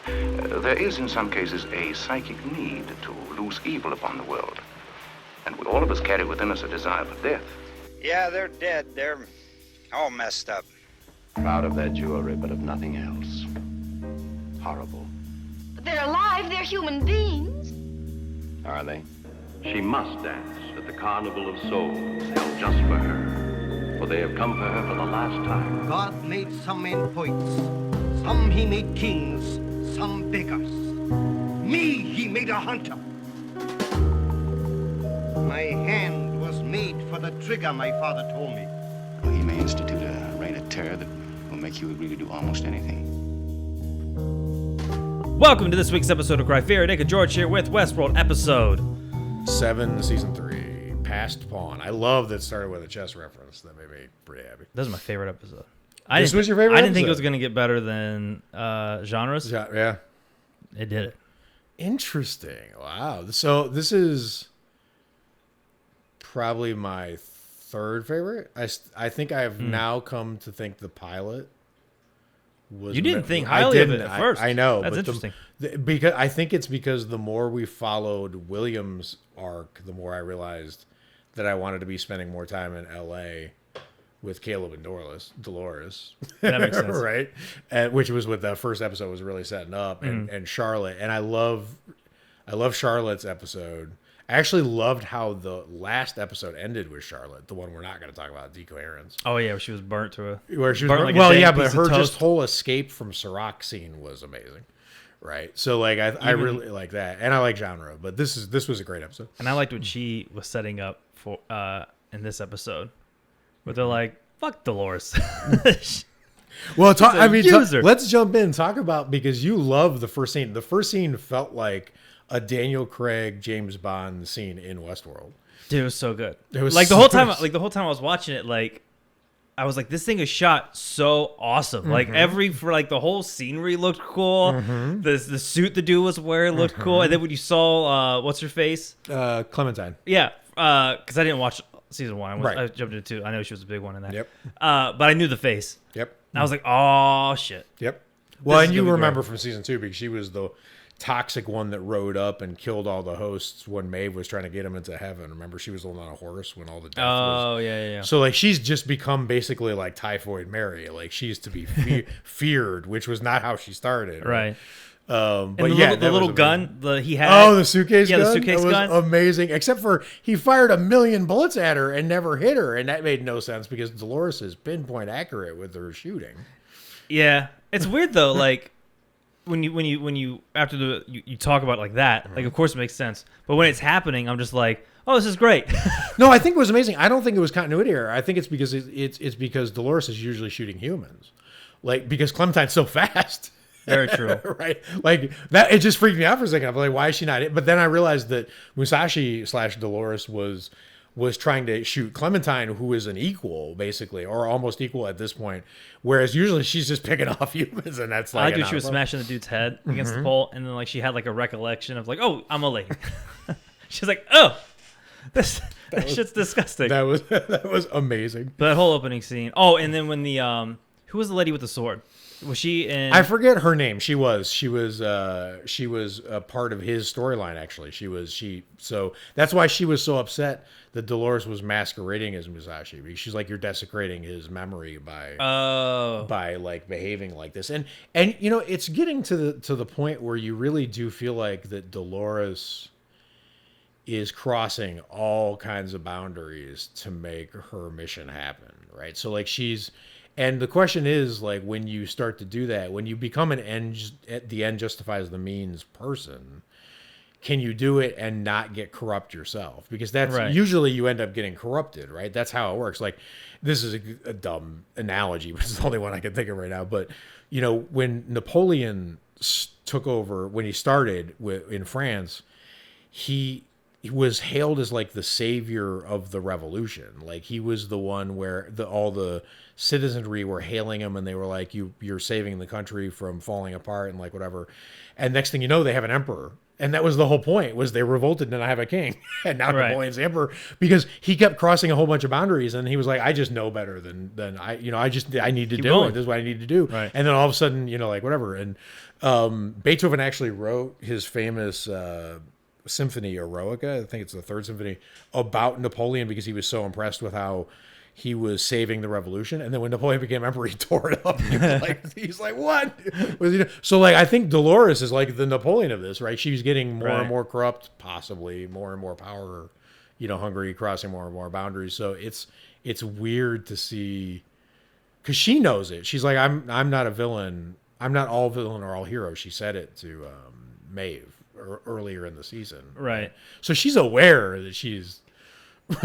There is, in some cases, a psychic need to loose evil upon the world. And we all of us carry within us a desire for death. Yeah, they're dead. They're all messed up. Proud of their jewelry, but of nothing else. Horrible. But they're alive. They're human beings. Are they? She must dance at the Carnival of Souls, held just for her. For they have come for her for the last time. God made some men poets. Some he made kings. Some beggars. Me he made a hunter. My hand was made for the trigger, my father told me. Well, he may institute a reign of terror that will make you agree to do almost anything. Welcome to this week's episode of Crifearion. Nick and George here with Westworld episode 7, season 3, Past Pawn. I love that it started with a chess reference. That made me pretty happy. This is my favorite episode. This was your favorite I didn't think it episode? was going to get better than genres. Yeah. It did it. Interesting. Wow. So this is probably my third favorite. I think I have now come to think the pilot was... You didn't think highly of it at first. I know. That's but interesting. Because I think it's because the more we followed William's arc, the more I realized that I wanted to be spending more time in L.A. with Caleb and Dolores. That makes sense. Right? Which was what the first episode was really setting up. And Charlotte. And I love Charlotte's episode. I actually loved how the last episode ended with Charlotte, the one we're not going to talk about, Decoherence. Oh, yeah, where she was burnt to a... Where she was burnt burnt, like a well, dang yeah, but piece of her toast. just whole escape from Sirach scene was amazing. Right? So, like, I really like that. And I like genre, but this was a great episode. And I liked what she was setting up for in this episode. Where they're like, fuck Dolores. Well, user. let's jump in and talk about, because you love the first scene. The first scene felt like a Daniel Craig James Bond scene in Westworld. Dude, it was so good. It was like the so whole time good. I was watching it, like I was like, this thing is shot so awesome. Like the whole scenery looked cool. The suit the dude was wearing looked cool. And then when you saw what's her face? Clementine. Yeah. Because I didn't watch season 1. Right. I jumped into 2. I know she was a big one in that. Yep. But I knew the face. Yep. And I was like, oh shit. Yep. Well, This and is you gonna be remember great. from season 2 because she was the toxic one that rode up and killed all the hosts when Maeve was trying to get him into heaven. Remember, she was the one on a horse when all the death was. Oh, yeah. So, like, she's just become basically like Typhoid Mary. Like, she's to be feared, which was not how she started. Right. But And yeah, the little gun he had. Oh, the suitcase gun? Yeah, the suitcase that was gun. amazing. Except for he fired 1,000,000 bullets at her and never hit her. And that made no sense because Dolores is pinpoint accurate with her shooting. Yeah. It's weird, though, like, when you after you talk about it like that, like, of course it makes sense. But when it's happening, I'm just like, oh, this is great. No, I think it was amazing. I don't think it was continuity error. I think it's because it's because Dolores is usually shooting humans, like, because Clementine's so fast. Very true. Right? Like, that, it just freaked me out for a second. I'm like, why is she not? But then I realized that Musashi / Dolores was trying to shoot Clementine, who is an equal, basically, or almost equal at this point. Whereas usually she's just picking off humans, and that's I like... like when she was smashing the dude's head against the pole, and then, like, she had, like, a recollection of, like, oh, I'm a lady. She's like, oh, that shit's disgusting. That was amazing. But that whole opening scene. Oh, and then when the who was the lady with the sword? Was she in? I forget her name. She was a part of his storyline, actually. So that's why she was so upset that Dolores was masquerading as Musashi, because she's like, you're desecrating his memory by like behaving like this. And you know, it's getting to the point where you really do feel like that Dolores is crossing all kinds of boundaries to make her mission happen, right? So, like, and the question is, like, when you start to do that, when you become the end justifies the means person, can you do it and not get corrupt yourself? Because that's right. Usually you end up getting corrupted, right? That's how it works. Like, this is a dumb analogy, but it's the only one I can think of right now. But, you know, when Napoleon took over, when he started in France, he was hailed as like the savior of the revolution. Like, he was the one where all the citizenry were hailing him, and they were like, you're saving the country from falling apart and like whatever. And next thing you know, they have an emperor. And that was the whole point, was they revolted and I have a king. And now Right. Napoleon's the emperor, because he kept crossing a whole bunch of boundaries, and he was like, I just know better than I, I need to Keep do going. it. This is what I need to do. Right. And then all of a sudden, like whatever. And Beethoven actually wrote his famous symphony Eroica, I think it's the third symphony, about Napoleon, because he was so impressed with how he was saving the revolution. And then when Napoleon became emperor, he tore it up. He's like, what? So like, I think Dolores is like the Napoleon of this, right? She's getting more and more corrupt, possibly more and more power, hungry, crossing more and more boundaries. So it's weird to see, because she knows it. She's like, I'm not a villain. I'm not all villain or all hero. She said it to Maeve earlier in the season. Right. So she's aware that she's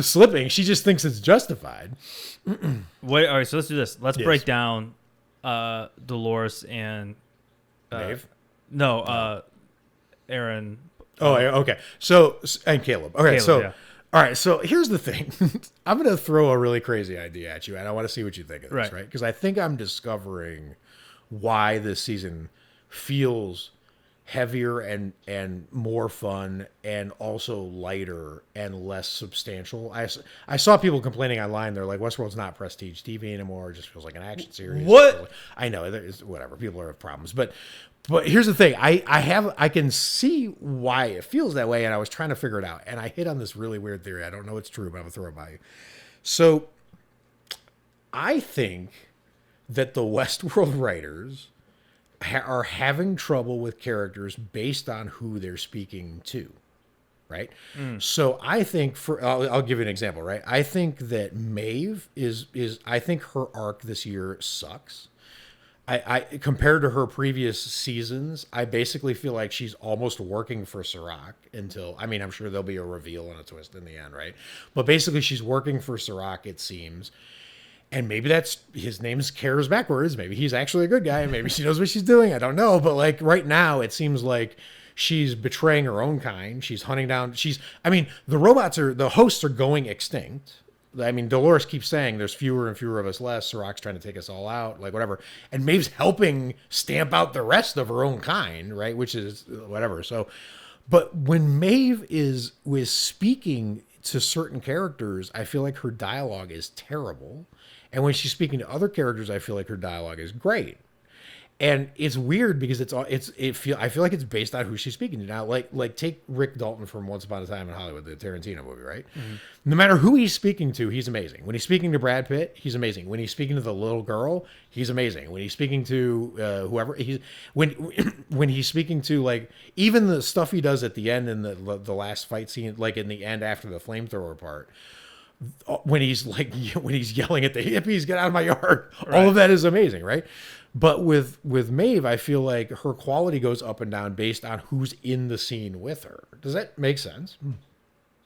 slipping. She just thinks it's justified. Wait, all right, so let's do this. Let's Yes. break down Dolores and Maeve? Aaron. Oh, okay. So, and Caleb. Okay, Caleb, so, yeah. all right. So here's the thing. I'm going to throw a really crazy idea at you, and I want to see what you think of this, right? Because I think I'm discovering why this season feels heavier and more fun, and also lighter and less substantial. I saw people complaining online. They're like, Westworld's not prestige TV anymore. It just feels like an action series. What? I know, there's whatever. People have problems, but here's the thing. I can see why it feels that way, and I was trying to figure it out, and I hit on this really weird theory. I don't know it's true, but I'm gonna throw it by you. So I think that the Westworld writers are having trouble with characters based on who they're speaking to, right? So I think I'll give you an example, right? I think that Maeve is I think her arc this year sucks. I compared to her previous seasons, I basically feel like she's almost working for Serac until, I'm sure there'll be a reveal and a twist in the end, right? But basically she's working for Serac, it seems. And maybe that's, his name's Cares backwards. Maybe he's actually a good guy. Maybe she knows what she's doing. I don't know. But like right now, it seems like she's betraying her own kind. She's hunting down, the hosts are going extinct. Dolores keeps saying there's fewer and fewer of us less. Serac's trying to take us all out, like whatever. And Maeve's helping stamp out the rest of her own kind, right? Which is whatever. So, but when Maeve was speaking to certain characters, I feel like her dialogue is terrible. And when she's speaking to other characters, I feel like her dialogue is great. And it's weird because I feel like it's based on who she's speaking to. Now, like take Rick Dalton from Once Upon a Time in Hollywood, the Tarantino movie, right? Mm-hmm. No matter who he's speaking to, he's amazing. When he's speaking to Brad Pitt, he's amazing. When he's speaking to the little girl, he's amazing. When he's speaking to whoever, when he's speaking to, like, even the stuff he does at the end in the last fight scene, like in the end after the flamethrower part, when he's yelling at the hippies, get out of my yard, right. All of that is amazing, right? But with Maeve, I feel like her quality goes up and down based on who's in the scene with her. Does that make sense?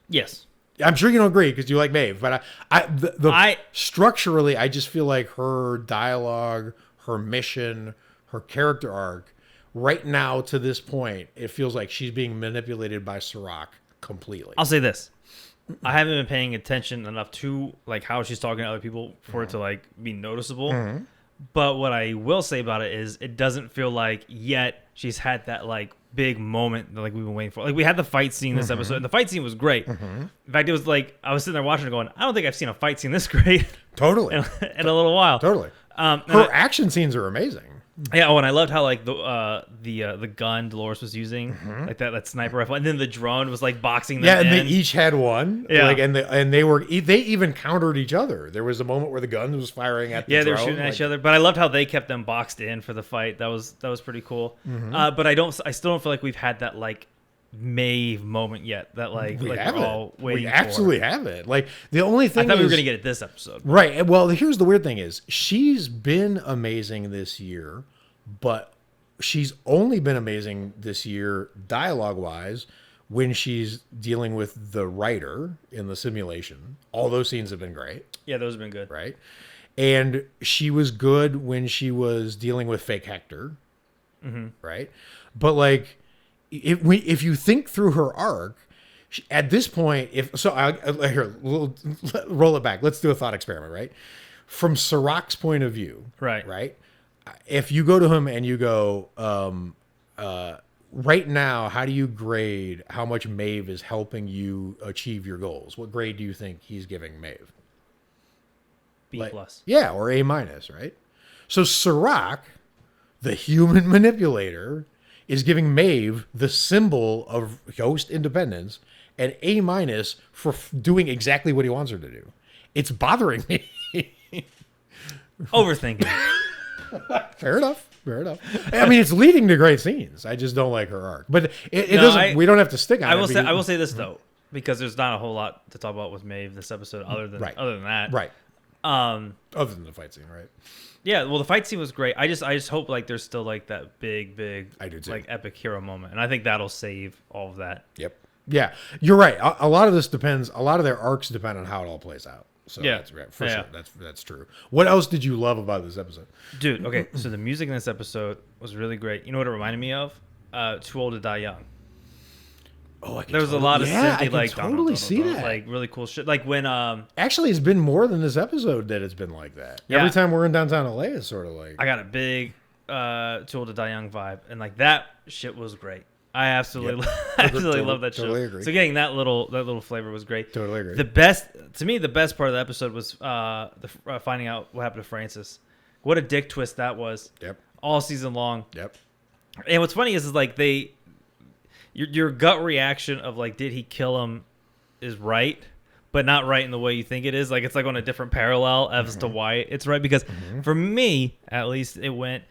Yes. I'm sure you don't agree because you like Maeve, but I structurally, I just feel like her dialogue, her mission, her character arc, right now to this point, it feels like she's being manipulated by Serac completely. I'll say this. I haven't been paying attention enough to like how she's talking to other people for it to like be noticeable. Mm-hmm. But what I will say about it is it doesn't feel like yet she's had that like big moment that like we've been waiting for. Like we had the fight scene this episode, and the fight scene was great. Mm-hmm. In fact, it was like I was sitting there watching it going, I don't think I've seen a fight scene this great. Totally. in a little while. Totally. Her action scenes are amazing. Yeah, and I loved how like the gun Dolores was using, like that sniper rifle, and then the drone was like boxing them. Yeah, and they each had one. Yeah, like and they even countered each other. There was a moment where the gun was firing at the drone. They were shooting at each other. But I loved how they kept them boxed in for the fight. That was pretty cool. Mm-hmm. But I still don't feel like we've had that like Maeve moment yet. That we're all waiting. We absolutely haven't. Like the only thing I thought we were gonna get it this episode. Right. Well, here's the weird thing is she's been amazing this year, but she's only been amazing this year dialogue wise when she's dealing with the writer in the simulation. All those scenes have been great. Yeah, those have been good. Right. And she was good when she was dealing with fake Hector. Mm-hmm. Right. But like if you think through her arc, at this point, roll it back. Let's do a thought experiment, right? From Serac's point of view, right? If you go to him and you go, right now, how do you grade how much Maeve is helping you achieve your goals? What grade do you think he's giving Maeve? B plus. Yeah, or A minus, right? So Serac, the human manipulator, is giving Maeve the symbol of ghost independence and A minus for doing exactly what he wants her to do. It's bothering me. Overthinking. Fair enough. I mean, it's leading to great scenes. I just don't like her arc, but it doesn't. We don't have to stick on I it. will say this though, because there's not a whole lot to talk about with Maeve this episode, other than that. Right. Other than the fight scene, right? Yeah, well, the fight scene was great. I just hope like there's still like that big I do too. like epic hero moment, and I think that'll save all of that. Yep. Yeah, you're right. A lot of this depends. A lot of their arcs depend on how it all plays out. So yeah, that's right, for sure. That's true. What else did you love about this episode, dude? Okay, so the music in this episode was really great. You know what it reminded me of? Too Old to Die Young. Oh, I can there was a lot of I synthy, can like totally see that. like really cool shit. Like when actually, it's been more than this episode that it's been like that. Yeah. Every time we're in downtown LA, it's sort of like I got a big Too Old to Die Young vibe, and like that shit was great. I absolutely, absolutely love that totally show. agree. So getting that little flavor was great. Totally agree. The best part of the episode was finding out what happened to Francis. What a dick twist that was. Yep. All season long. Yep. And what's funny is like your gut reaction of like, did he kill him, is right, but not right in the way you think it is. Like it's like on a different parallel as to why it's right. Because for me, at least, it went.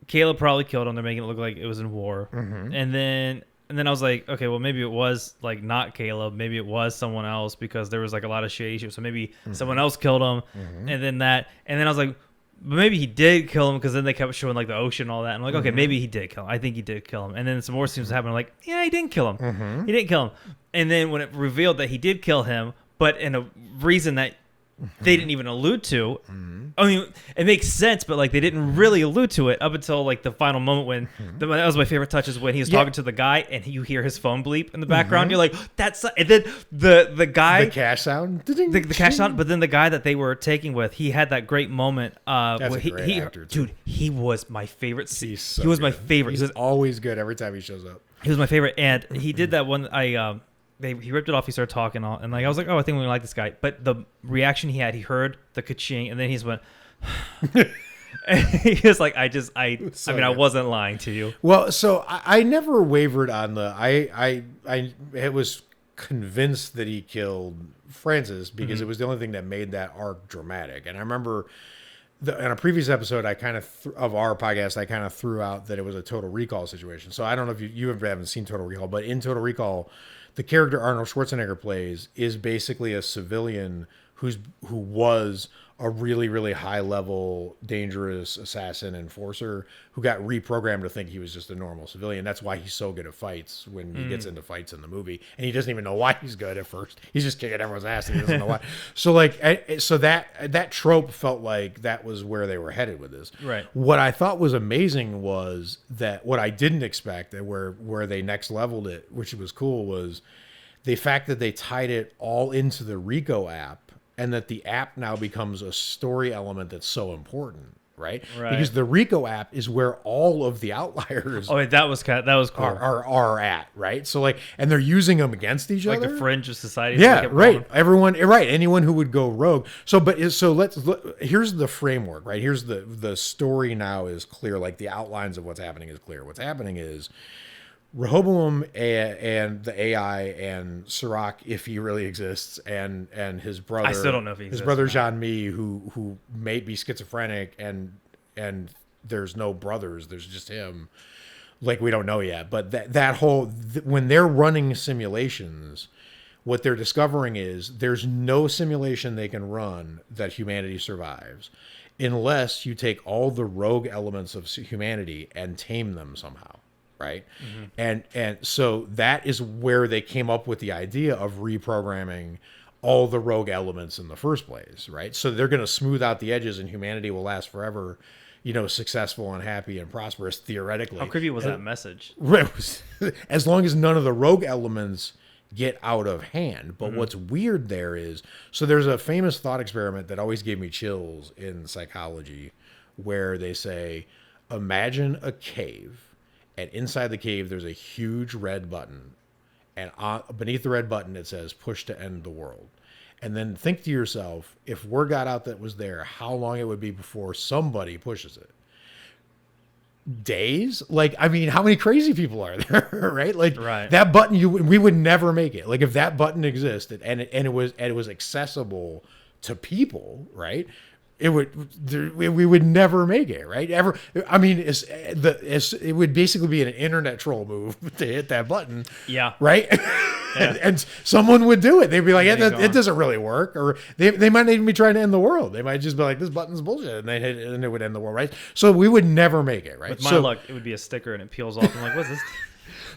Caleb probably killed him. They're making it look like it was in war. And then I was like, okay, well, maybe it was like not Caleb. Maybe it was someone else, because there was like a lot of shady shit. So maybe someone else killed him. And then I was like, but maybe he did kill him, because then they kept showing like the ocean and all that. And I'm like, okay, maybe he did kill him. I think he did kill him. And then some more seems to happen. I'm like, yeah, he didn't kill him. He didn't kill him. And then when it revealed that he did kill him, but in a reason that they didn't even allude to. I mean, it makes sense, but like they didn't really allude to it up until like the final moment when that was my favorite touch, is when he was talking to the guy and you hear his phone bleep in the background. You're like, that's, and then the guy, the cash sound, the cash sound. But then the guy that they were taking with, he had that great moment. That's where a great actor, too. dude, he was my favorite. He's so he was my good. favorite. He's always good every time he shows up. He was my favorite, and he did that one. He ripped it off. He started talking, and like I was like, oh, I think we like this guy. But the reaction he had, he heard the ka-ching, and then he just went. And he was like, I mean, I wasn't lying to you. Well, so I never wavered on the. I was convinced that he killed Francis, because it was the only thing that made that arc dramatic. And I remember. In a previous episode, I kind of our podcast, I kind of threw out that it was a Total Recall situation. So I don't know if you haven't seen Total Recall, but in Total Recall, the character Arnold Schwarzenegger plays is basically a civilian who was a really, really high level, dangerous assassin enforcer who got reprogrammed to think he was just a normal civilian. That's why he's so good at fights when he gets into fights in the movie, and he doesn't even know why he's good at first. He's just kicking everyone's ass and he doesn't know why. So that trope felt like that was where they were headed with this. Right. What I thought was amazing was that what I didn't expect, and where they next leveled it, which was cool, was the fact that they tied it all into the Rico app. And that the app now becomes a story element that's so important, right? Because the Rico app is where all of the outliers. Oh, that was cool. Are at, right? So like, and they're using them against each other, like the fringe of society. Yeah, right. Everyone, right? Anyone who would go rogue. So, here's the framework, right? Here's the story now is clear. Like the outlines of what's happening is clear. What's happening is. Rehoboam and the AI and Serac, if he really exists, and his brother. I still don't know if he exists. His brother Jean-Mi, who may be schizophrenic, and there's no brothers. There's just him. Like we don't know yet. But that whole when they're running simulations, what they're discovering is there's no simulation they can run that humanity survives, unless you take all the rogue elements of humanity and tame them somehow. Right. And so that is where they came up with the idea of reprogramming all the rogue elements in the first place. Right. So they're going to smooth out the edges and humanity will last forever, successful and happy and prosperous, theoretically. How creepy was that message? As long as none of the rogue elements get out of hand. But what's weird there is, so there's a famous thought experiment that always gave me chills in psychology where they say, imagine a cave. and inside the cave there's a huge red button, and beneath the red button it says "Push to end the world." And then think to yourself, if word got out that was there, how long it would be before somebody pushes it? Days? Like, I mean, how many crazy people are there, right? Like that button, we would never make it. Like if that button existed and it was accessible to people, right? We would never make it, right? Ever. I mean, it would basically be an internet troll move to hit that button. Yeah. Right. And someone would do it. They'd be like, it doesn't really work. Or they might not even be trying to end the world. They might just be like, this button's bullshit. And they hit it and it would end the world, right? So we would never make it, right? With my luck, it would be a sticker and it peels off. I'm like, what's this?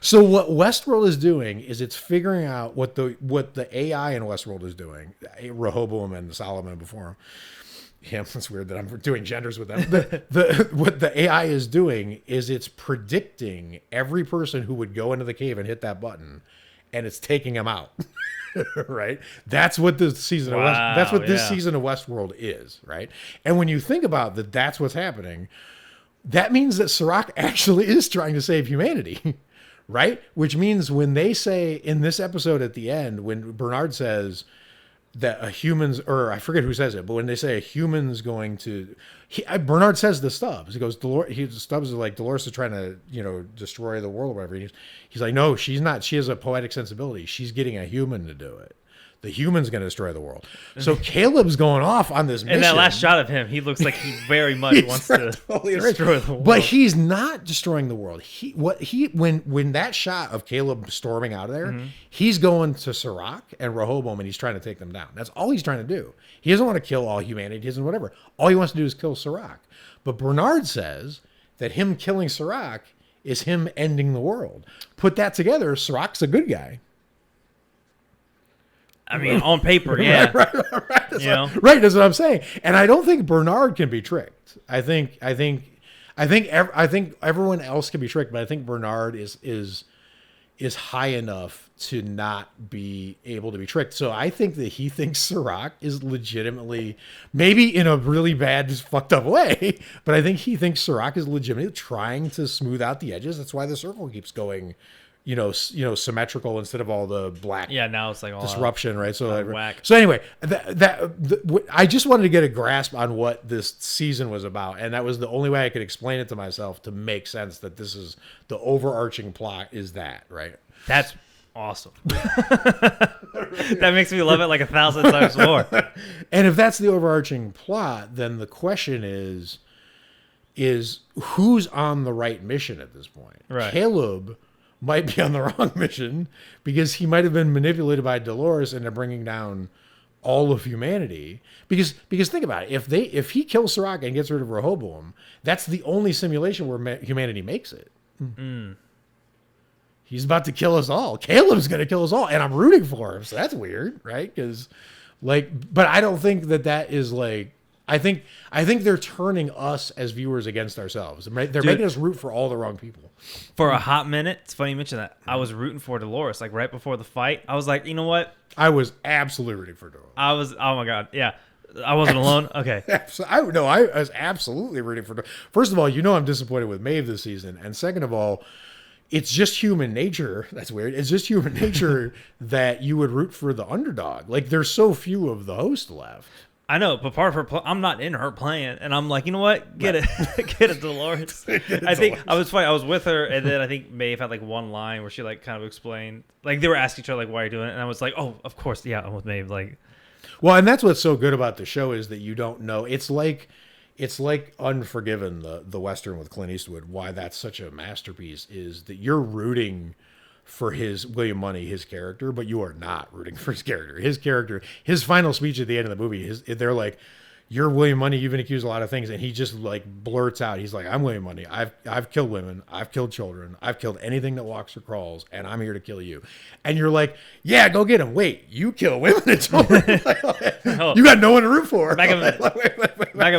So what Westworld is doing is it's figuring out what the AI in Westworld is doing. Rehoboam and Solomon before him. Yeah, it's weird that I'm doing genders with them. What the AI is doing is it's predicting every person who would go into the cave and hit that button, and it's taking them out. Right? That's what this season this season of Westworld is, right? And when you think about that, that's what's happening. That means that Serac actually is trying to save humanity, right? Which means when they say in this episode at the end, when Bernard says that a human's, or I forget who says it, but when they say a human's going to, Bernard says to Stubbs, he goes, Stubbs is like, Dolores is trying to, destroy the world or whatever. He's like, no, she's not. She has a poetic sensibility. She's getting a human to do it. The human's going to destroy the world. So Caleb's going off on this mission. And that last shot of him, he looks like he very much wants to destroy the world. But he's not destroying the world. When that shot of Caleb storming out of there, he's going to Serac and Rehoboam and he's trying to take them down. That's all he's trying to do. He doesn't want to kill all humanity. He doesn't whatever. All he wants to do is kill Serac. But Bernard says that him killing Serac is him ending the world. Put that together, Serac's a good guy. I mean, on paper, yeah. Right. That's what I'm saying. And I don't think Bernard can be tricked. I think everyone else can be tricked, but I think Bernard is high enough to not be able to be tricked. So I think that he thinks Serac is legitimately, maybe in a really bad, just fucked up way, but I think he thinks Serac is legitimately trying to smooth out the edges. That's why the circle keeps going symmetrical instead of all the black. Yeah, now it's like all disruption, right? So whack. So anyway, I just wanted to get a grasp on what this season was about, and that was the only way I could explain it to myself to make sense that this is the overarching plot. Is that right? That's awesome. That makes me love it like 1,000 times more. And if that's the overarching plot, then the question is who's on the right mission at this point? Right. Caleb might be on the wrong mission because he might have been manipulated by Dolores into bringing down all of humanity. Because think about it, if he kills Serac and gets rid of Rehoboam, that's the only simulation where humanity makes it. Mm. He's about to kill us all. Caleb's going to kill us all, and I'm rooting for him. So that's weird, right? But I don't think that is like. I think they're turning us as viewers against ourselves. They're making us root for all the wrong people. For a hot minute, it's funny you mention that. I was rooting for Dolores, like right before the fight. I was like, you know what? I was absolutely rooting for Dolores. Oh my God. Yeah. I wasn't alone. Okay. I was absolutely rooting for Dolores. First of all, I'm disappointed with Maeve this season. And second of all, it's just human nature. That's weird. It's just human nature that you would root for the underdog. Like there's so few of the host left. I know, but part of her, I'm not in her plan, and I'm like, you know what? Get it, Dolores. I think I was funny. I was with her, and then I think Maeve had like one line where she like kind of explained, like they were asking each other like, why are you doing it? And I was like, oh, of course, yeah, I'm with Maeve. Like, well, and that's what's so good about the show is that you don't know. It's like Unforgiven, the Western with Clint Eastwood. Why that's such a masterpiece is that you're rooting for William Money, his character, but you are not rooting for his character. His final speech at the end of the movie, they're like, you're William Money, you've been accused of a lot of things, and he just like blurts out, he's like, I'm William Money, I've killed women, I've killed children, I've killed anything that walks or crawls, and I'm here to kill you. And you're like, yeah, go get him. Wait, you kill women and children? You got no one to root for. Back of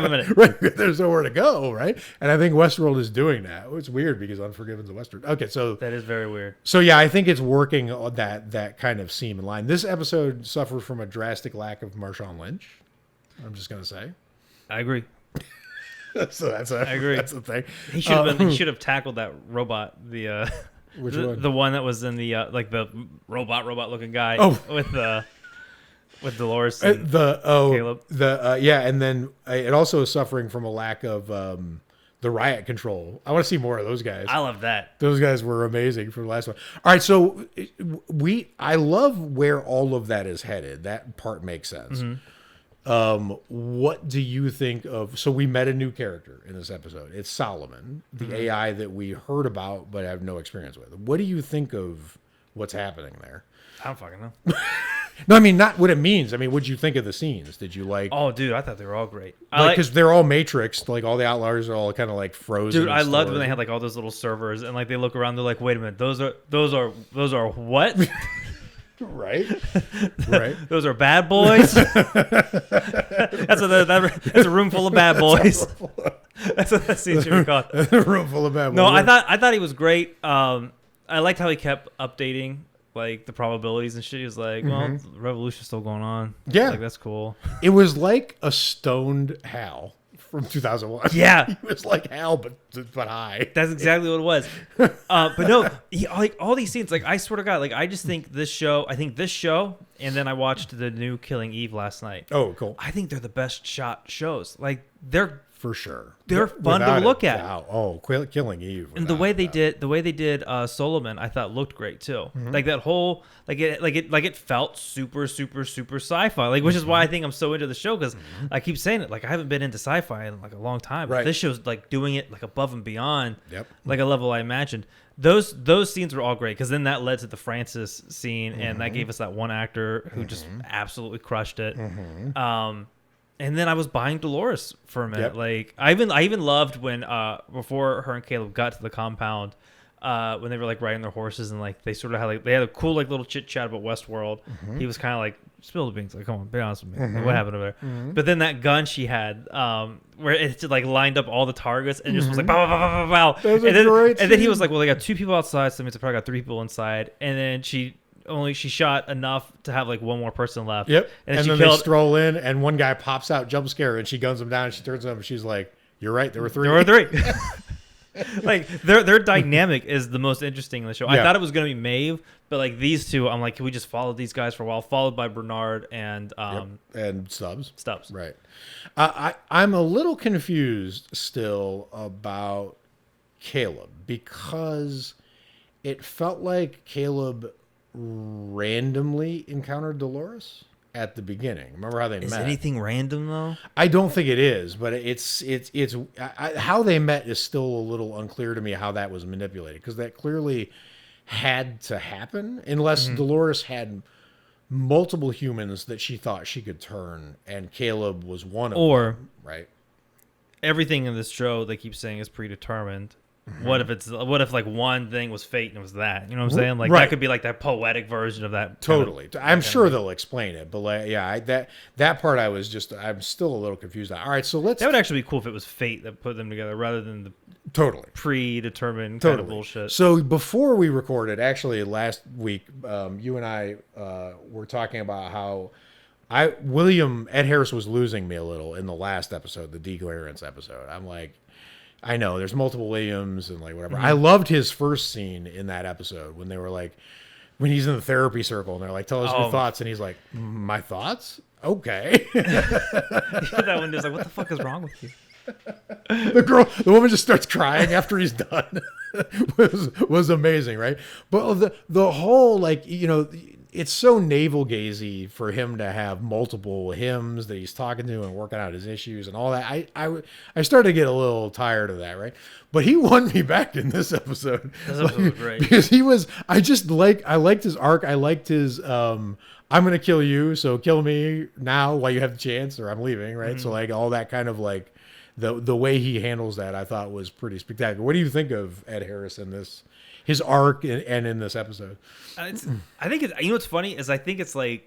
a minute. Right, there's nowhere to go, right? And I think Westworld is doing that. It's weird because Unforgiven's a Western. Okay, so that is very weird. So yeah, I think it's working on that kind of seam and line. This episode suffered from a drastic lack of Marshawn Lynch. I'm just gonna say. I agree. So that's I agree. That's the thing. He should have tackled that robot. Which the, one? The one that was in the like the robot looking guy. Oh. with Dolores. And Caleb. And then it also is suffering from a lack of the riot control. I want to see more of those guys. I love that. Those guys were amazing from the last one. All right, so I love where all of that is headed. That part makes sense. What do you think of? So we met a new character in this episode. It's Solomon, the AI that we heard about but have no experience with. What do you think of what's happening there? I don't fucking know. No, I mean not what it means. I mean, what did you think of the scenes? Did you like? Oh, dude, I thought they were all great. Because they're all matrixed. Like all the outliers are all kind of like frozen. Dude, I loved when they had like all those little servers and like they look around. They're like, wait a minute, those are what? Right. Those are bad boys. That's a room full of bad boys. That's what that scene should be called. A room full of bad boys. No, I thought he was great. I liked how he kept updating like the probabilities and shit. He was like, well, the revolution's still going on. Yeah, like that's cool. It was like a stoned Hal from 2001. Yeah, he was like Hal, but high. That's exactly what it was. But no, like all these scenes. Like I swear to God, like I just think this show. And then I watched the new Killing Eve last night. Oh, cool. I think they're the best shot shows. Like they're for sure. They're fun to look at. Oh, Killing Eve. And the way they did Solomon, I thought looked great too. Like that whole it felt super sci-fi. Like which is why I think I'm so into the show because I keep saying it. Like I haven't been into sci-fi in like a long time. But this show's like doing it like above and beyond. Yep. Like a level I imagined. Those scenes were all great because then that led to the Francis scene and that gave us that one actor who just absolutely crushed it. And then I was buying Dolores for a minute. Yep. Like I even loved when before her and Caleb got to the compound when they were like riding their horses and like they sort of had like they had a cool like little chit chat about Westworld. He was kind of like spill the beans, like come on, be honest with me, like, what happened over there? But then that gun she had, where it like lined up all the targets and just was like bow, bow, bow, bow, bow. And then he was like, well, they got 2 people outside, so that means they probably got 3 people inside. And then she shot enough to have like one more person left. Yep. And then she they stroll in and one guy pops out, jump scare, and she guns him down and she turns him up and she's like, you're right, there were 3. There were 3. Like their dynamic is the most interesting in the show. I thought it was gonna be Maeve, but like these two, I'm like, can we just follow these guys for a while? Followed by Bernard and Stubbs. Right. I'm a little confused still about Caleb because it felt like Caleb randomly encountered Dolores at the beginning. Remember how they met? Is anything random though? I don't think it is, but it's how they met is still a little unclear to me how that was manipulated because that clearly had to happen unless Dolores had multiple humans that she thought she could turn and Caleb was one of them, right? Everything in this show they keep saying is predetermined. What if like one thing was fate and it was that? You know what I'm saying? Like that could be like that poetic version of that. Totally. I'm sure they'll explain it, but like, that part I'm still a little confused on. All right, so that would actually be cool if it was fate that put them together rather than the predetermined kind of bullshit. So before we recorded, actually last week, you and I were talking about how William Ed Harris was losing me a little in the last episode, the decoherence episode. I'm like, I know there's multiple Williams and like whatever. I loved his first scene in that episode when they were like, when he's in the therapy circle and they're like, tell us your thoughts. And he's like, my thoughts? Okay. That one is like, what the fuck is wrong with you? The woman just starts crying after he's done. was amazing, right? But the whole, like, you know, it's so navel gazy for him to have multiple hymns that he's talking to and working out his issues and all that. I started to get a little tired of that, right? But he won me back in this episode. This episode was great because I liked his arc. I liked his I'm gonna kill you, so kill me now while you have the chance, or I'm leaving, right? So like all that kind of like the way he handles that, I thought was pretty spectacular. What do you think of Ed Harris in this? His arc and in this episode, I think it's, you know what's funny is I think it's the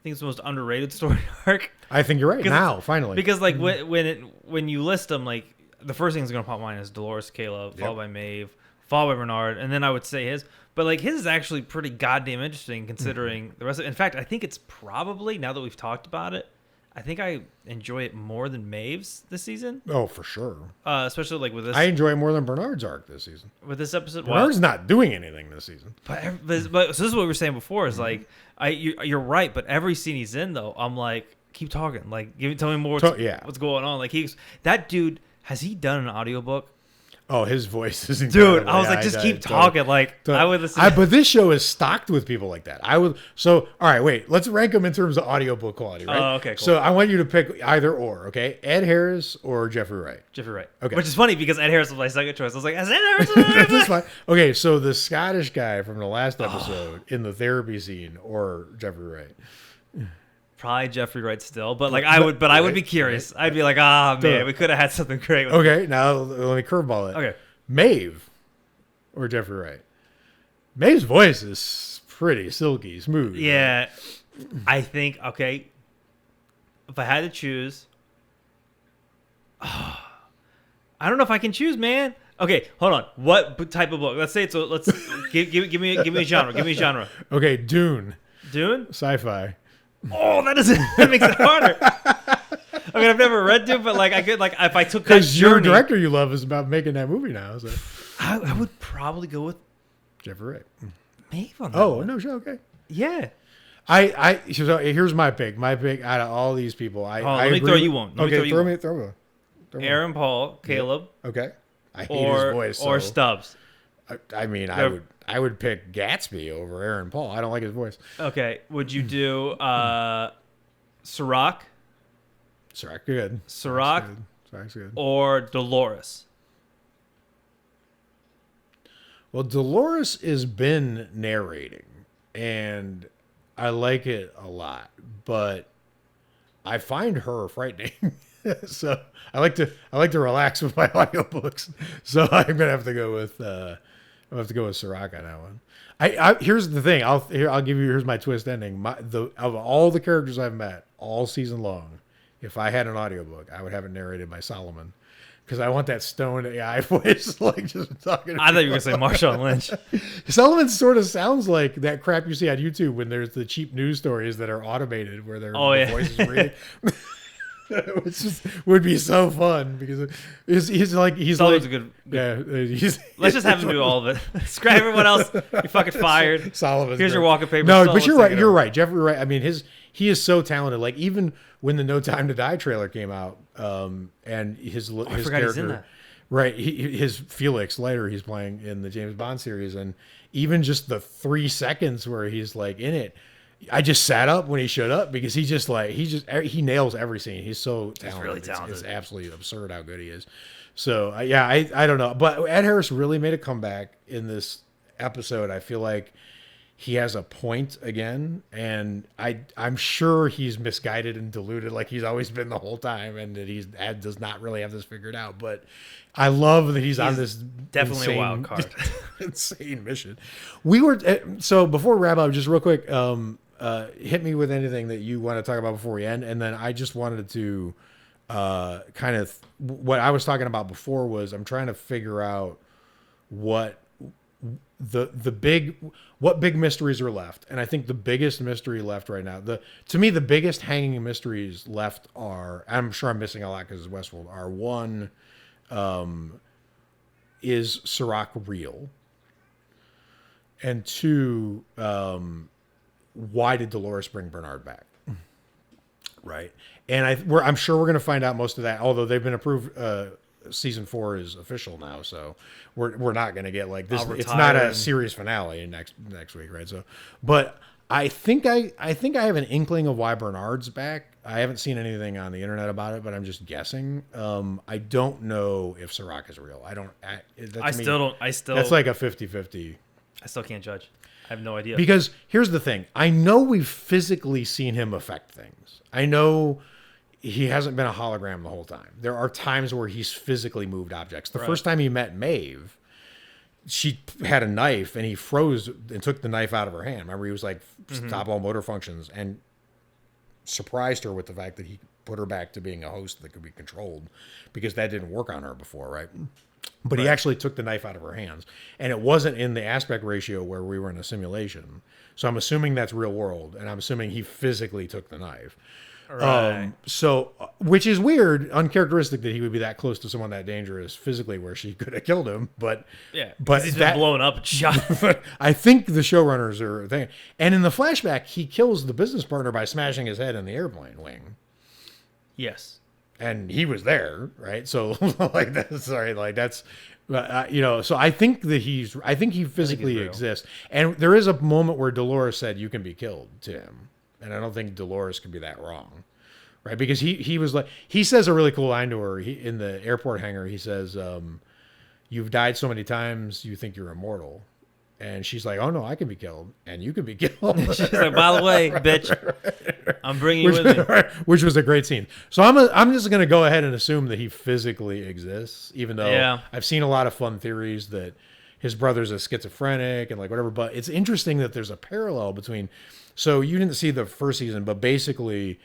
most underrated story arc. I think you're right now, finally, because like when you list them, like the first thing that's gonna pop in mind is Dolores, Caleb, followed by Maeve, followed by Bernard, and then I would say his. But like his is actually pretty goddamn interesting considering the rest of it. In fact, I think it's probably, now that we've talked about it, I think I enjoy it more than Maeve's this season. Oh, for sure. Especially like with this. I enjoy it more than Bernard's arc this season. With this episode, Bernard's not doing anything this season. But so this is what we were saying before. Is like you're right, but every scene he's in though, I'm like, keep talking. Like, tell me more. What's going on? Like that dude. Has he done an audiobook? Oh, his voice is incredible. Dude, I was like, just keep talking. Like, I would listen. But this show is stocked with people like that. So, all right, wait. Let's rank them in terms of audiobook quality, right? Oh, okay, cool. So I want you to pick either or, okay? Ed Harris or Jeffrey Wright? Jeffrey Wright. Okay. Which is funny because Ed Harris was my second choice. I was like, is Ed Harris? That's fine. Okay, so the Scottish guy from the last episode in the therapy scene or Jeffrey Wright? Probably Jeffrey Wright still, but like I would be curious. I'd be like, man, we could have had something great. Okay, now let me curveball it. Okay, Maeve or Jeffrey Wright. Maeve's voice is pretty silky smooth. Yeah, right? I think if I had to choose, I don't know if I can choose, man. Okay, hold on. What type of book? Let's say it's. Let's give me a genre. Give me a genre. Okay, Dune. Dune. Sci-fi. Oh, that makes it harder. I mean, I've never read Dune, but like I could if I took that because your journey, director you love is about making that movie now. So I would probably go with Jeffrey Wright. Maeve on that. Oh one. no, sure, okay. Yeah. So here's my pick. My pick out of all these people, let me throw you one. Okay, throw me one. Aaron Paul, Caleb. Yeah. Okay. I hate his voice. Or Stubbs. I mean, I would pick Gatsby over Aaron Paul. I don't like his voice. Okay. Would you do Sirach? Sirach good. Sirach good. Or Dolores? Well, Dolores has been narrating, and I like it a lot, but I find her frightening. So I like to relax with my audiobooks. So I'm gonna have to go with Sirach on that one. Here's the thing. Here's my twist ending. Of all the characters I've met all season long, if I had an audiobook, I would have it narrated by Solomon. Because I want that stoned AI voice, like just talking. I thought you were gonna say Marshawn Lynch. Solomon sort of sounds like that crap you see on YouTube when there's the cheap news stories that are automated, where their voice is reading. Which would be so fun because he's like a good. Let's just have him do all of it. Scrap everyone else. You're fucking fired. Solomon's Here's your walking paper. No, but you're right. You're right. Jeffrey Wright. I mean, he is so talented. Like even when the No Time to Die trailer came out, and his character, he's in that. Right? His Felix later he's playing in the James Bond series, and even just the 3 seconds where he's like in it. I just sat up when he showed up because he nails every scene. He's so talented. He's really talented. It's absolutely absurd how good he is. So I don't know, but Ed Harris really made a comeback in this episode. I feel like he has a point again, and I'm sure he's misguided and deluded like he's always been the whole time, and that Ed does not really have this figured out. But I love that he's on this definitely a wild card, insane mission. So before we wrap up, just real quick. Hit me with anything that you want to talk about before we end, and then I just wanted to kind of what I was talking about before was I'm trying to figure out what big mysteries are left, and I think the biggest mystery left right now, to me the biggest hanging mysteries left are, I'm sure I'm missing a lot because it's Westworld, are one, is Sirach real, and two, why did Dolores bring Bernard back? Right. And I'm sure we're going to find out most of that, although they've been approved. Season 4 is official now, so we're not going to get like this. It's not a series finale next week, right? So, but I think I have an inkling of why Bernard's back. I haven't seen anything on the internet about it, but I'm just guessing. I don't know if Sirach is real. That's like a 50-50. I still can't judge. I have no idea. Because here's the thing. I know we've physically seen him affect things. I know he hasn't been a hologram the whole time. There are times where he's physically moved objects. The first time he met Maeve, she had a knife and he froze and took the knife out of her hand. Remember, he was like, stop all motor functions, and surprised her with the fact that he put her back to being a host that could be controlled, because that didn't work on her before, right? But he actually took the knife out of her hands, and it wasn't in the aspect ratio where we were in a simulation. So I'm assuming that's real world, and I'm assuming he physically took the knife. Right. Which is weird, uncharacteristic that he would be that close to someone that dangerous physically, where she could have killed him. But Yeah, but he's been blown up and shot. I think the showrunners are thinking. And in the flashback, he kills the business partner by smashing his head in the airplane wing. Yes. And he was there, right? So like that's sorry, like that's so I think that he physically real. exists. And there is a moment where Dolores said you can be killed to him. And I don't think Dolores could be that wrong. Right? Because he was like, he says a really cool line to her in the airport hangar. He says, you've died so many times you think you're immortal. And she's like, oh no, I can be killed and you can be killed. She's like, by the way, bitch, I'm bringing you with me. Which was a great scene. So I'm just going to go ahead and assume that he physically exists, even though I've seen a lot of fun theories that his brother's a schizophrenic and like whatever. But it's interesting that there's a parallel between, so you didn't see the first season, but basically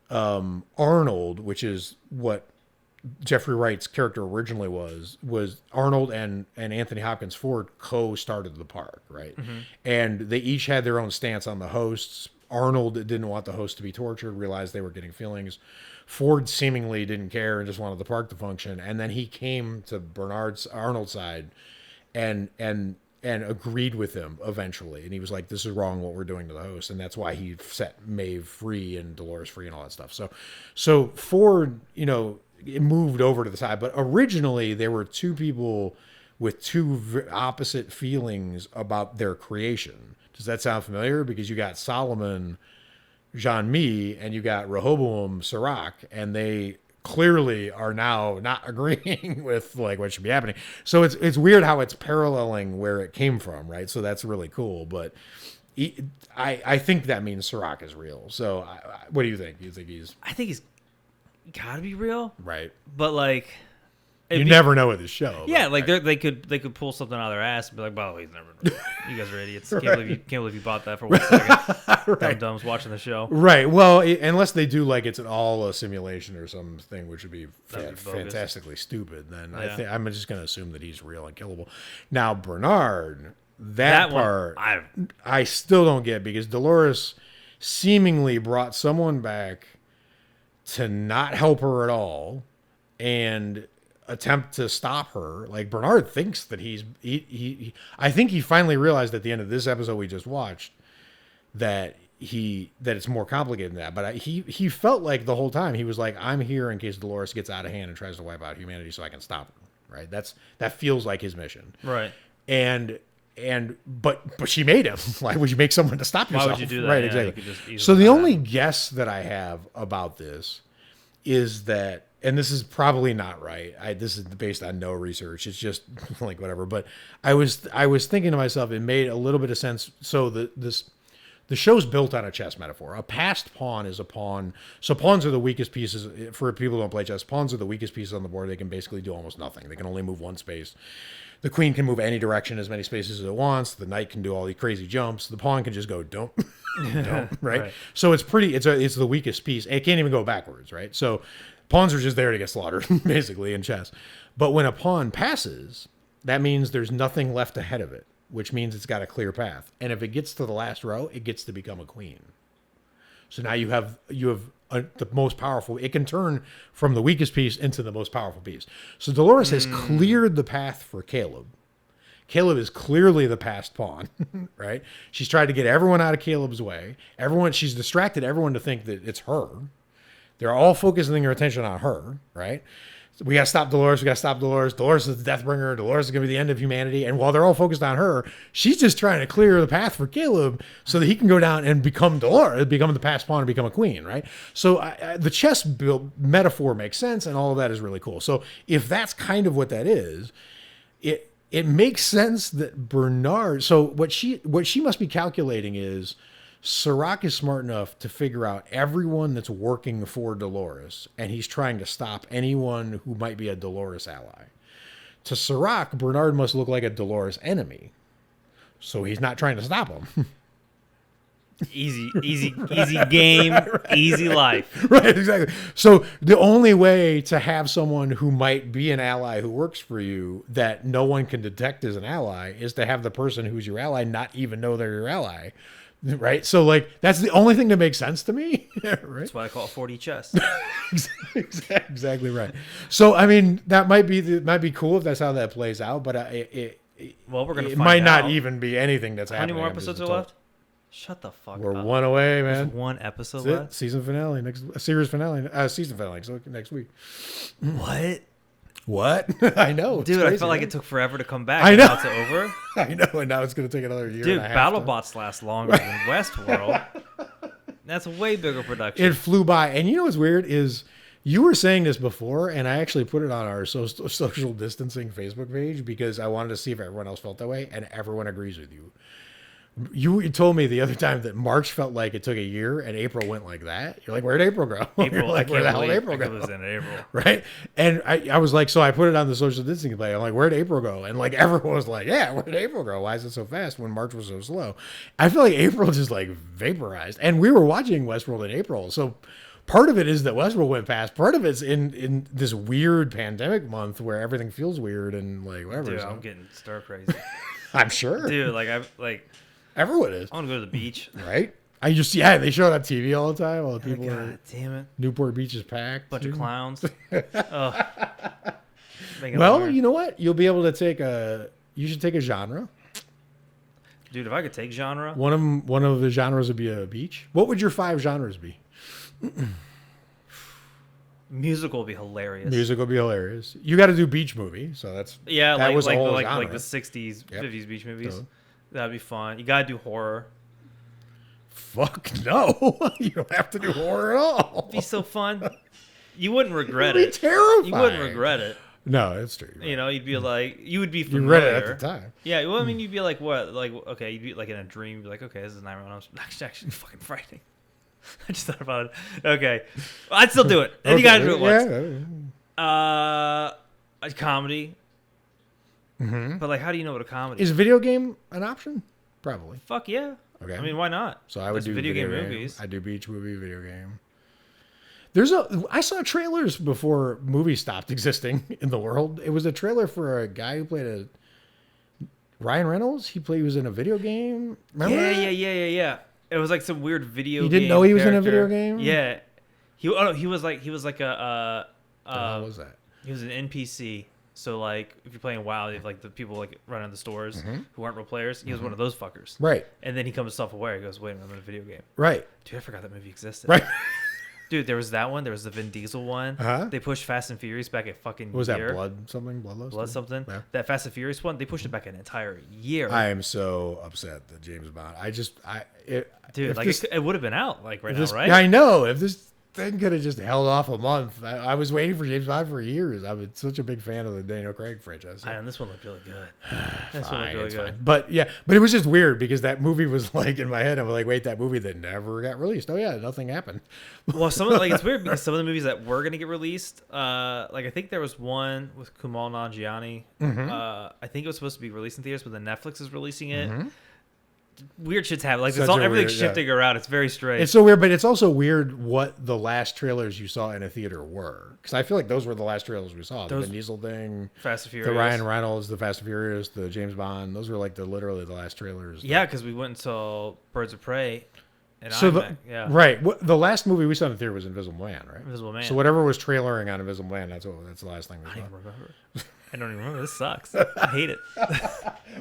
Arnold, which is what Jeffrey Wright's character originally was Arnold and Anthony Hopkins Ford co-started the park, right? Mm-hmm. And they each had their own stance on the hosts. Arnold didn't want the hosts to be tortured, realized they were getting feelings. Ford seemingly didn't care and just wanted the park to function. And then he came to Arnold's side and agreed with him eventually. And he was like, this is wrong what we're doing to the host. And that's why he set Maeve free and Dolores free and all that stuff. So Ford, it moved over to the side, but originally there were two people with two opposite feelings about their creation. Does that sound familiar? Because you got Solomon, Jean-Mi, and you got Rehoboam, Sirach, and they clearly are now not agreeing with like what should be happening. So it's weird how it's paralleling where it came from, right? So that's really cool. But I think that means Sirach is real. So what do you think? You think he's? I think he's gotta be real, right? But like, you never know with this show. Yeah, like they could pull something out of their ass and be like, by the way, he's never. You guys are idiots. Can't believe you bought that for 1 second. Right. Dumb-dumbs watching the show. Right. Well, unless they do like it's all a simulation or something, which would be fantastically stupid. Then I'm just going to assume that he's real and killable. Now Bernard, that part I still don't get, because Dolores seemingly brought someone back to not help her at all and attempt to stop her. Like Bernard thinks that I think he finally realized at the end of this episode we just watched that it's more complicated than that. But he felt like the whole time he was like, I'm here in case Dolores gets out of hand and tries to wipe out humanity so I can stop her. Right. That feels like his mission. Right. But she made him. Why would you make someone to stop yourself? Why would you do that? Right, Yeah, exactly. So the only guess that I have about this is that, and this is probably not right. This is based on no research. It's just like whatever. But I was thinking to myself, it made a little bit of sense. So the show's built on a chess metaphor. A passed pawn is a pawn. So pawns are the weakest pieces for people who don't play chess. Pawns are the weakest pieces on the board. They can basically do almost nothing. They can only move one space. The queen can move any direction, as many spaces as it wants. The knight can do all these crazy jumps. The pawn can just go don't, right? So it's the weakest piece. It can't even go backwards, right? So pawns are just there to get slaughtered, basically, in chess. But when a pawn passes, that means there's nothing left ahead of it, which means it's got a clear path. And if it gets to the last row, it gets to become a queen. So now you have the most powerful. It can turn from the weakest piece into the most powerful piece. So Dolores has cleared the path for Caleb. Caleb is clearly the passed pawn, right? She's tried to get everyone out of Caleb's way. She's distracted everyone to think that it's her. They're all focusing their attention on her, right? So we got to stop Dolores. Dolores is the Deathbringer. Dolores is going to be the end of humanity. And while they're all focused on her, she's just trying to clear the path for Caleb so that he can go down and become Dolores, become the passed pawn and become a queen, right? So the chess build metaphor makes sense, and all of that is really cool. So if that's kind of what that is, it makes sense that Bernard. So what she must be calculating is, Sirach is smart enough to figure out everyone that's working for Dolores, and he's trying to stop anyone who might be a Dolores ally. To Sirach, Bernard must look like a Dolores enemy, so he's not trying to stop him. Easy game, right, easy life. Right, exactly. So the only way to have someone who might be an ally who works for you that no one can detect as an ally is to have the person who's your ally not even know they're your ally, right? So like that's the only thing that makes sense to me, right? That's why I call it 4D chess. Exactly right. So I mean, that might be cool if that's how that plays out, but Well, we're gonna it find might not out. even be anything that's How many happening. more I'm just episodes are told. left? Shut the fuck We're up. one away, man. There's one episode That's it. left. Season finale series finale, season finale so next week. What? What? I know, it's Dude, I crazy, felt like right? it took forever to come back. I and know. Now it's over. I know, and now it's gonna take another year. Dude, and a half to- BattleBots last longer than Westworld. That's a way bigger production. It flew by, and you know what's weird is you were saying this before, and I actually put it on our social distancing Facebook page because I wanted to see if everyone else felt that way, and everyone agrees with you. You told me the other time that March felt like it took a year, and April went like that. You're like, where'd April go? You're April, like, I where can't the hell did believe April I go? was in April. Right? And I was like, so I put it on the social distancing play. I'm like, where'd April go? And like everyone was like, yeah, where'd April go? Why is it so fast when March was so slow? I feel like April just like vaporized. And we were watching Westworld in April. So part of it is that Westworld went past. Part of it's in this weird pandemic month where everything feels weird and like whatever. Dude, so. I'm getting stir crazy. I'm sure. Dude, Everyone is. I want to go to the beach. Right? They show it on TV all the time. All the people are, God damn it. Newport Beach is packed. Bunch of dude. clowns. Ugh. Make it Well, longer. you know what? You'll be able to you should take a genre. Dude, if I could take genre, One of the genres would be a beach. What would your 5 genres be? musical would be hilarious. Music would be hilarious. You got to do beach movie, so that's Yeah, that was a whole like genre. the 60s, Yep. 50s beach movies. So- That'd be fun. You gotta do horror. Fuck no, you don't have to do horror at all. It'd be so fun. You wouldn't regret It'd be it. terrifying. You wouldn't regret it. No, it's true. You know, you'd be like, you would be You familiar. read it at the time. Yeah, well, I mean, you'd be like, what? Like, okay, you'd be like in a dream, you'd be like, okay, this is 911. It's actually fucking frightening. I just thought about it. Okay. I'd still do it. And you gotta do it once. A comedy. Mm-hmm. But, like, how do you know what a comedy Is video game an option? Probably. Fuck yeah. Okay. I mean, why not? So I would There's do video game movies. I do beach movie, video game. I saw trailers before movies stopped existing in the world. It was a trailer for a guy who played Ryan Reynolds. He was in a video game. Remember that? Yeah. It was like some weird video. You didn't game know he was in a character. video game? Yeah. He was like a What the hell was that? he was an NPC. So like if you're playing WoW, you have like the people like running the stores who aren't real players. He was one of those fuckers. Right. And then he comes self-aware. He goes, "Wait a minute, I'm in a video game." Right. Dude, I forgot that movie existed. Right. Dude, there was that one. There was the Vin Diesel one. Uh-huh. They pushed Fast and Furious back a fucking What was year. that? Blood something? Bloodlust? Blood something. Yeah. That Fast and Furious one, they pushed it back an entire year. I am so upset that James Bond. Dude, like it would have been out like right now, right? I know. If this thing could have just held off a month, I was waiting for James Bond for years. I'm such a big fan of the Daniel Craig franchise. I know this one looked really good. This one looked Fine, really it's good. fine. But yeah, but it was just weird because that movie was like in my head. I was like, wait, that movie that never got released. Oh yeah, nothing happened. Well, some of it's weird because some of the movies that were gonna get released, like I think there was one with Kumail Nanjiani. I think it was supposed to be released in theaters, but then Netflix is releasing it. Weird shit's happening. Like Such it's all a everything's weird- yeah. shifting around. It's very strange. It's so weird, but it's also weird what the last trailers you saw in a theater were. Because I feel like those were the last trailers we saw. The Those- Vin Diesel thing, Fast and the Furious. Ryan Reynolds, the Fast and Furious, the James Bond. Those were like literally the last trailers. Yeah, because we went and saw Birds of Prey. And yeah. Right. The last movie we saw in the theater was Invisible Man, right? Invisible Man. So whatever was trailering on Invisible Man, that's the last thing we I saw. don't even remember. I don't even remember. This sucks. I hate it.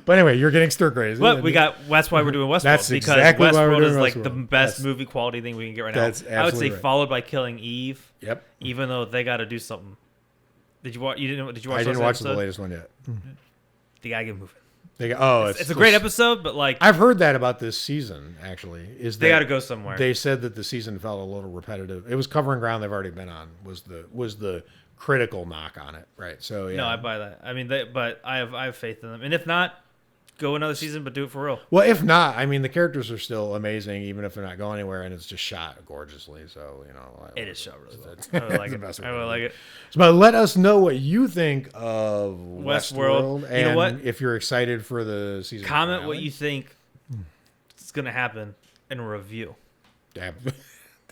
But anyway, you're getting stir crazy. But that's why we're doing Westworld. That's because exactly why we're Westworld doing is like the Westworld. best That's- movie quality thing we can get right That's now. I would say absolutely right. followed by Killing Eve. Yep. Even though they got to do something. Did you watch? You didn't? Did you watch? I didn't last watch the episode? latest one yet. The guy get moving. It's It's a great episode, but like I've heard that about this season. Actually, is they that got to go somewhere. They said that the season felt a little repetitive. It was covering ground they've already been on. Was the critical knock on it, right? So yeah. No, I buy that. I mean, but I have faith in them, and if not, go another season, but do it for real. Well, if not, I mean, the characters are still amazing, even if they're not going anywhere, and it's just shot gorgeously. So It is shot really well. I really like it. I really like it. But let us know what you think of Westworld. Westworld, and You know what? if you're excited for the season. Comment finale. what you think is gonna happen in a review. Damn.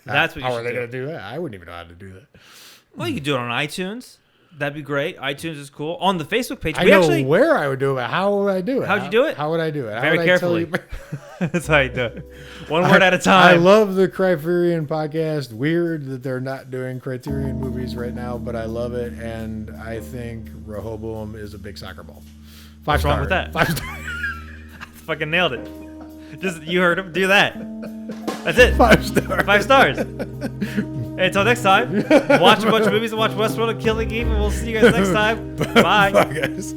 That's what you How should are they do. going to do that? I wouldn't even know how to do that. Well, you can do it on iTunes. That'd be great. iTunes is cool. On the Facebook page, I we know actually. where I would do it. How would I do it? How'd you do it? How would I do it? How Very would I tell carefully. you- That's how you do it. One word at a time. I love the Crifearion podcast. Weird that they're not doing Criterion movies right now, but I love it, and I think Rehoboam is a big soccer ball. 5 What's star. wrong with that? 5 star. Fucking nailed it. Just you heard him. Do that. That's it. 5 star. 5 stars. Hey, until next time, watch a bunch of movies and watch Westworld and Killing Eve, and we'll see you guys next time. Bye. Bye, guys.